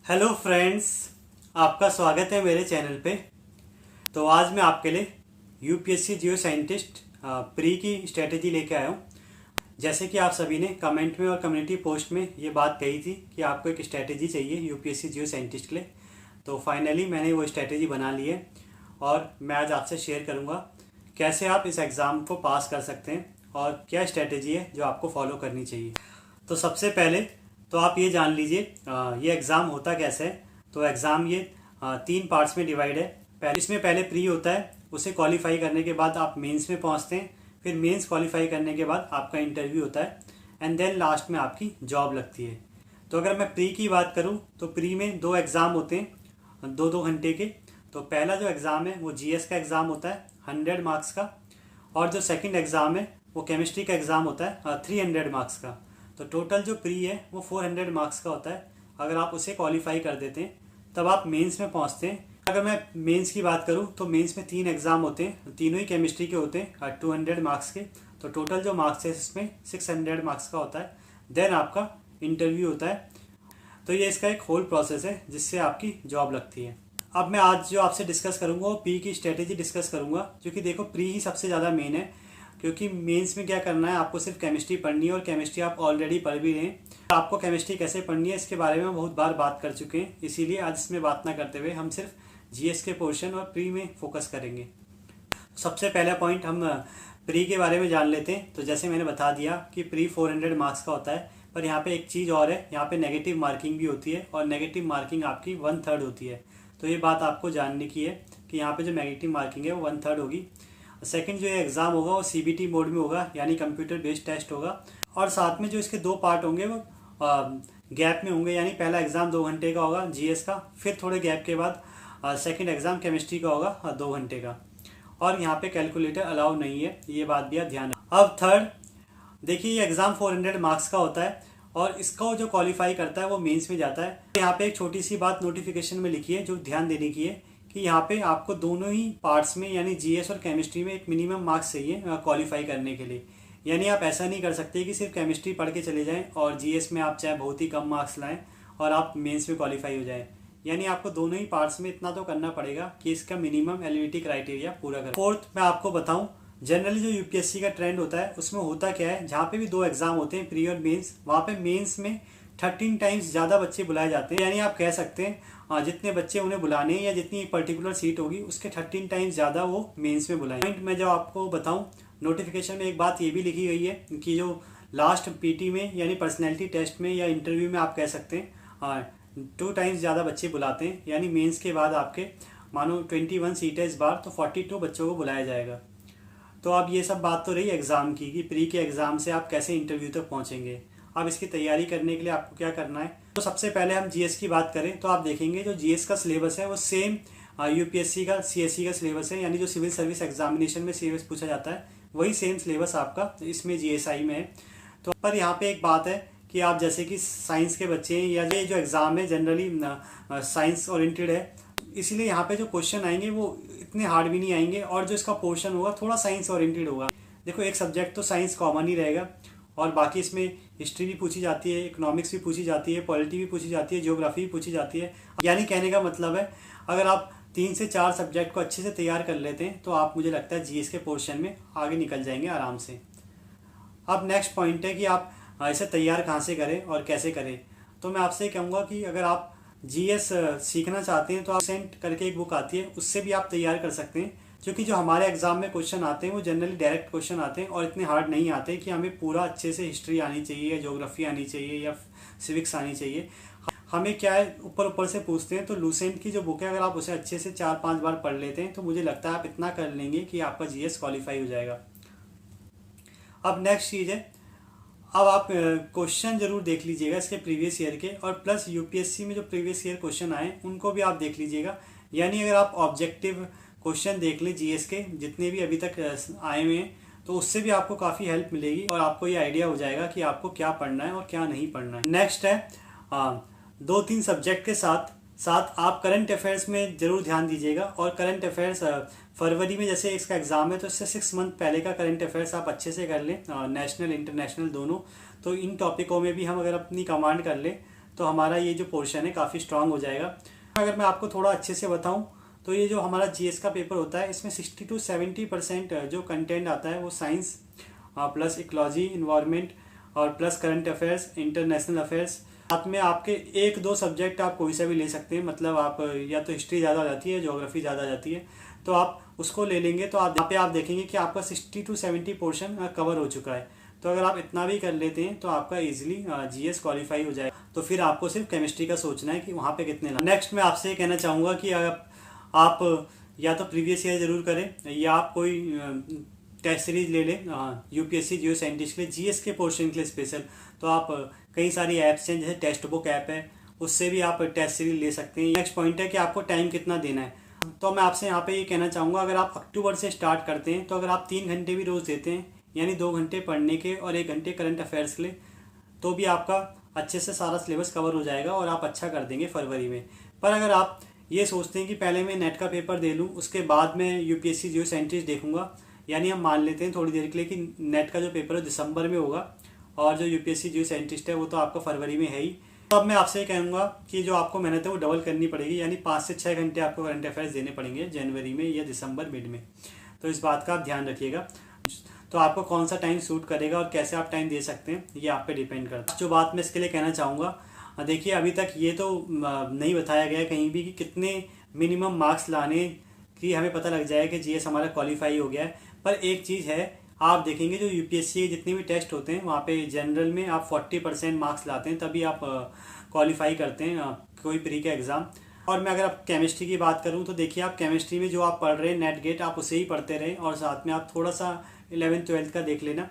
Hello friends, आपका स्वागत है मेरे चैनल पे। तो आज मैं आपके लिए यूपीएससी जियो साइंटिस्ट प्री की स्ट्रेटेजी लेके आया हूँ। जैसे कि आप सभी ने कमेंट में और कम्युनिटी पोस्ट में ये बात कही थी कि आपको एक स्ट्रेटेजी चाहिए यूपीएससी जियो साइंटिस्ट के लिए, तो फाइनली मैंने वो स्ट्रेटेजी बना ली है और मैं आज आपसे शेयर करूँगा कैसे आप इस एग्ज़ाम को पास कर सकते हैं और क्या स्ट्रेटेजी है जो आपको फॉलो करनी चाहिए। तो सबसे पहले तो आप ये जान लीजिए ये एग्ज़ाम होता कैसे है। तो एग्ज़ाम ये 3 पार्ट्स में डिवाइड है। इसमें पहले प्री होता है, उसे क्वालिफाई करने के बाद आप मेंस में पहुंचते हैं, फिर मेंस क्वालिफाई करने के बाद आपका इंटरव्यू होता है एंड देन लास्ट में आपकी जॉब लगती है। तो अगर मैं प्री की बात करूं तो प्री में 2 एग्ज़ाम होते हैं 2-2 घंटे के। तो पहला जो एग्ज़ाम है वो जीएस का एग्ज़ाम होता है 100 मार्क्स का, और जो सेकेंड एग्ज़ाम है वो केमिस्ट्री का एग्ज़ाम होता है 300 मार्क्स का। तो टोटल जो प्री है वो 400 मार्क्स का होता है। अगर आप उसे क्वालिफाई कर देते हैं तब आप मेंस में पहुंचते हैं। अगर मैं मेंस की बात करूं तो मेंस में 3 एग्ज़ाम होते हैं, तीनों ही केमिस्ट्री के होते हैं 200 मार्क्स के। तो टोटल जो मार्क्स है इसमें 600 मार्क्स का होता है। देन आपका इंटरव्यू होता है। तो ये इसका एक होल प्रोसेस है जिससे आपकी जॉब लगती है। अब मैं आज जो आपसे डिस्कस करूंगा वो प्री की स्ट्रेटेजी डिस्कस करूंगा, क्योंकि देखो प्री ही सबसे ज़्यादा मेन है। क्योंकि मेंस में क्या करना है, आपको सिर्फ केमिस्ट्री पढ़नी है और केमिस्ट्री आप ऑलरेडी पढ़ भी रहे हैं। आपको केमिस्ट्री कैसे पढ़नी है इसके बारे में बहुत बार बात कर चुके हैं, इसीलिए आज इसमें बात ना करते हुए हम सिर्फ जीएस के पोर्शन और प्री में फोकस करेंगे। सबसे पहला पॉइंट हम प्री के बारे में जान लेते हैं। तो जैसे मैंने बता दिया कि प्री 400 मार्क्स का होता है, पर यहाँ पे एक चीज़ और है, यहाँ पे नेगेटिव मार्किंग भी होती है और नेगेटिव मार्किंग आपकी 1/3 होती है। तो ये बात आपको जानने की है कि यहाँ पे जो नेगेटिव मार्किंग है वो 1/3 होगी। सेकंड जो एग्ज़ाम होगा वो सीबीटी मोड में होगा, यानी कंप्यूटर बेस्ड टेस्ट होगा। और साथ में जो इसके 2 पार्ट होंगे वो गैप में होंगे, यानी पहला एग्ज़ाम 2 घंटे का होगा जीएस का, फिर थोड़े गैप के बाद सेकंड एग्ज़ाम केमिस्ट्री का होगा 2 घंटे का। और यहाँ पे कैलकुलेटर अलाउ नहीं है, ये बात भी आप ध्यान रखें। अब थर्ड देखिए, ये एग्ज़ाम 400 मार्क्स का होता है और इसका जो क्वालिफाई करता है वो मेंस में जाता है। यहाँ पे एक छोटी सी बात नोटिफिकेशन में लिखी है जो ध्यान देने की है कि यहाँ पे आपको दोनों ही पार्ट्स में यानी जीएस और केमिस्ट्री में एक मिनिमम मार्क्स चाहिए क्वालिफाई करने के लिए। यानी आप ऐसा नहीं कर सकते कि सिर्फ केमिस्ट्री पढ़ के चले जाएं और जीएस में आप चाहे बहुत ही कम मार्क्स लाएं और आप मेंस में क्वालिफाई हो जाएं। यानी आपको दोनों ही पार्ट्स में इतना तो करना पड़ेगा कि इसका मिनिमम एलिजिबिलिटी क्राइटेरिया पूरा करें। फोर्थ मैं आपको बताऊं, जनरली जो यूपीएससी का ट्रेंड होता है उसमें होता क्या है, जहाँ पे भी 2 एग्जाम होते हैं प्री और मेंस, वहाँ पे मेंस में 13 टाइम्स ज़्यादा बच्चे बुलाए जाते हैं। यानी आप कह सकते हैं जितने बच्चे उन्हें बुलाने हैं या जितनी पर्टिकुलर सीट होगी उसके 13 टाइम्स ज़्यादा वो मेंस में बुलाएं। पॉइंट मैं जो आपको बताऊं, नोटिफिकेशन में एक बात ये भी लिखी गई है कि जो लास्ट पीटी में यानी पर्सनैलिटी टेस्ट में या इंटरव्यू में आप कह सकते हैं 2 टाइम्स ज़्यादा बच्चे बुलाते हैं। यानी मेंस के बाद आपके मानो 21 सीटें इस बार, तो 42 बच्चों को बुलाया जाएगा। तो अब ये सब बात तो रही एग्ज़ाम की कि प्री के एग्ज़ाम से आप कैसे इंटरव्यू तक पहुँचेंगे। अब इसकी तैयारी करने के लिए आपको क्या करना है, तो सबसे पहले हम जीएस की बात करें तो आप देखेंगे जो जीएस का सिलेबस है वो सेम यूपीएससी का सीएससी का सिलेबस है, यानी जो सिविल सर्विस एग्जामिनेशन में सिलेबस पूछा जाता है वही सेम सिलेबस आपका इसमें जीएसआई में है। तो पर यहाँ पे एक बात है कि आप जैसे कि साइंस के बच्चे हैं या ये जो एग्ज़ाम है जनरली साइंस ओरिएंटेड है, इसीलिए यहाँ पे जो क्वेश्चन आएंगे वो इतने हार्ड भी नहीं आएंगे और जो इसका पोर्शन होगा थोड़ा साइंस ओरिएंटेड होगा। देखो एक सब्जेक्ट तो साइंस कॉमन ही रहेगा और बाकी इसमें हिस्ट्री भी पूछी जाती है, इकोनॉमिक्स भी पूछी जाती है, पॉलिटी भी पूछी जाती है, ज्योग्राफी भी पूछी जाती है। यानी कहने का मतलब है अगर आप 3 से 4 सब्जेक्ट को अच्छे से तैयार कर लेते हैं तो आप, मुझे लगता है जीएस के पोर्शन में आगे निकल जाएंगे आराम से। अब नेक्स्ट पॉइंट है कि आप इसे तैयार कहाँ से करें और कैसे करें। तो मैं आपसे कहूँगा कि अगर आप जीएस सीखना चाहते हैं तो आप सेंट करके एक बुक आती है, उससे भी आप तैयार कर सकते हैं। क्योंकि जो हमारे एग्जाम में क्वेश्चन आते हैं वो जनरली डायरेक्ट क्वेश्चन आते हैं और इतने हार्ड नहीं आते कि हमें पूरा अच्छे से हिस्ट्री आनी चाहिए या ज्योग्राफी आनी चाहिए या सिविक्स आनी चाहिए। हमें क्या है ऊपर ऊपर से पूछते हैं। तो लूसेंट की जो बुक है अगर आप उसे अच्छे से 4-5 बार पढ़ लेते हैं तो मुझे लगता है आप इतना कर लेंगे कि आपका जीएस क्वालिफाई हो जाएगा। अब नेक्स्ट चीज़ है, अब आप क्वेश्चन जरूर देख लीजिएगा इसके प्रीवियस ईयर के, और प्लस यूपीएससी में जो प्रीवियस ईयर क्वेश्चन आए उनको भी आप देख लीजिएगा। यानी अगर आप ऑब्जेक्टिव क्वेश्चन देख लें जीएस के जितने भी अभी तक आए हुए हैं तो उससे भी आपको काफ़ी हेल्प मिलेगी और आपको ये आइडिया हो जाएगा कि आपको क्या पढ़ना है और क्या नहीं पढ़ना है। नेक्स्ट है 2-3 सब्जेक्ट के साथ साथ आप करंट अफेयर्स में ज़रूर ध्यान दीजिएगा। और करंट अफेयर्स फरवरी में जैसे इसका एग्ज़ाम है तो इससे 6 मंथ पहले का करंट अफेयर्स आप अच्छे से कर लें, नेशनल इंटरनेशनल दोनों। तो इन टॉपिकों में भी हम अगर अपनी कमांड कर लें तो हमारा ये जो पोर्शन है काफ़ी स्ट्रांग हो जाएगा। अगर मैं आपको थोड़ा अच्छे से बताऊं तो ये जो हमारा जीएस का पेपर होता है इसमें 60 to 70% जो कंटेंट आता है वो साइंस प्लस इकोलॉजी, इन्वायरमेंट और plus current affairs, international affairs. साथ में आपके एक दो सब्जेक्ट आप कोई सा भी ले सकते हैं, मतलब आप या तो हिस्ट्री ज़्यादा आ जाती है, ज्योग्राफी ज़्यादा आ जाती है, तो आप उसको ले लेंगे तो आप यहाँ पे आप देखेंगे कि आपका 60 to 70 पोर्शन कवर हो चुका है। तो अगर आप इतना भी कर लेते हैं तो आपका इजीली जीएस क्वालिफाई हो जाएगा। तो फिर आपको सिर्फ केमिस्ट्री का सोचना है कि वहाँ पे कितने लाना। नेक्स्ट मैं आपसे ये कहना चाहूँगा कि आप या तो प्रीवियस ईयर ज़रूर करें या आप कोई टेस्ट सीरीज ले लें यूपीएससी जियो साइंटिस्ट के लिए जीएस के पोर्शन के लिए स्पेशल। तो आप कई सारी ऐप्स हैं, जैसे टेक्स्ट बुक ऐप है, उससे भी आप टेस्ट सीरीज ले सकते हैं। नेक्स्ट पॉइंट है कि आपको टाइम कितना देना है। तो मैं आपसे यहाँ पे ये कहना चाहूँगा, अगर आप अक्टूबर से स्टार्ट करते हैं तो अगर आप 3 घंटे भी रोज़ देते हैं, यानी 2 घंटे पढ़ने के और 1 घंटे करंट अफेयर्स के लिए, तो भी आपका अच्छे से सारा सिलेबस कवर हो जाएगा और आप अच्छा कर देंगे फरवरी में। पर अगर आप ये सोचते हैं कि पहले मैं नेट का पेपर दे लूँ, उसके बाद मैं यूपीएससी जियो साइंटिस्ट देखूंगा, यानी हम मान लेते हैं थोड़ी देर के लिए कि नेट का जो पेपर है दिसंबर में होगा और जो यूपीएससी जियो साइंटिस्ट है वो तो आपका फरवरी में है ही। तो अब मैं आपसे कहूँगा कि जो आपको मेहनत है वो डबल करनी पड़ेगी, यानी 5 से 6 घंटे आपको करंट अफेयर्स देने पड़ेंगे जनवरी में या दिसंबर मिड में। तो इस बात का आप ध्यान रखिएगा। तो आपको कौन सा टाइम सूट करेगा और कैसे आप टाइम दे सकते हैं ये आप पे डिपेंड करता है। जो बात मैं इसके लिए कहना चाहूँगा, देखिए अभी तक ये तो नहीं बताया गया कहीं भी कि कितने मिनिमम मार्क्स लाने की हमें पता लग जाए कि जीएस हमारा क्वालिफाई हो गया है। पर एक चीज़ है, आप देखेंगे जो यूपीएससी के जितने भी टेस्ट होते हैं वहाँ पे जनरल में आप 40% मार्क्स लाते हैं, तभी आप क्वालिफाई करते हैं कोई प्री का एग्ज़ाम। और मैं अगर आप केमिस्ट्री की बात करूँ तो देखिए आप केमिस्ट्री में जो आप पढ़ रहे हैं नेट गेट, आप उसे ही पढ़ते रहें और साथ में आप थोड़ा सा 11th-12th का देख लेना,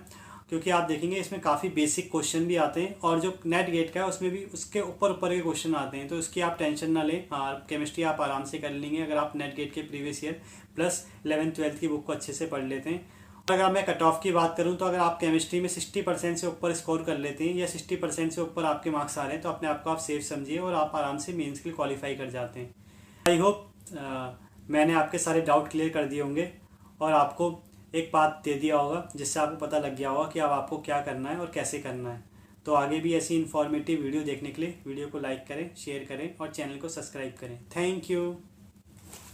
क्योंकि आप देखेंगे इसमें काफ़ी बेसिक क्वेश्चन भी आते हैं और जो नेट गेट का है उसमें भी उसके ऊपर ऊपर के क्वेश्चन आते हैं। तो इसकी आप टेंशन ना लें, केमिस्ट्री आप आराम से कर लेंगे अगर आप नेट गेट के प्रीवियस ईयर प्लस 11th-12th की बुक को अच्छे से पढ़ लेते हैं। और अगर मैं कट ऑफ की बात करूं तो अगर आप केमिस्ट्री में 60% से ऊपर स्कोर कर लेते हैं या 60% से ऊपर आपके मार्क्स आ रहे हैं तो अपने आप को आप सेफ समझिए और आप आराम से मेंस के लिए क्वालिफाई कर जाते हैं। आई होप मैंने आपके सारे डाउट क्लियर कर दिए होंगे और आपको एक बात दे दिया होगा जिससे आपको पता लग गया होगा कि अब आपको क्या करना है और कैसे करना है। तो आगे भी ऐसी इन्फॉर्मेटिव वीडियो देखने के लिए वीडियो को लाइक करें, शेयर करें और चैनल को सब्सक्राइब करें। Thank you.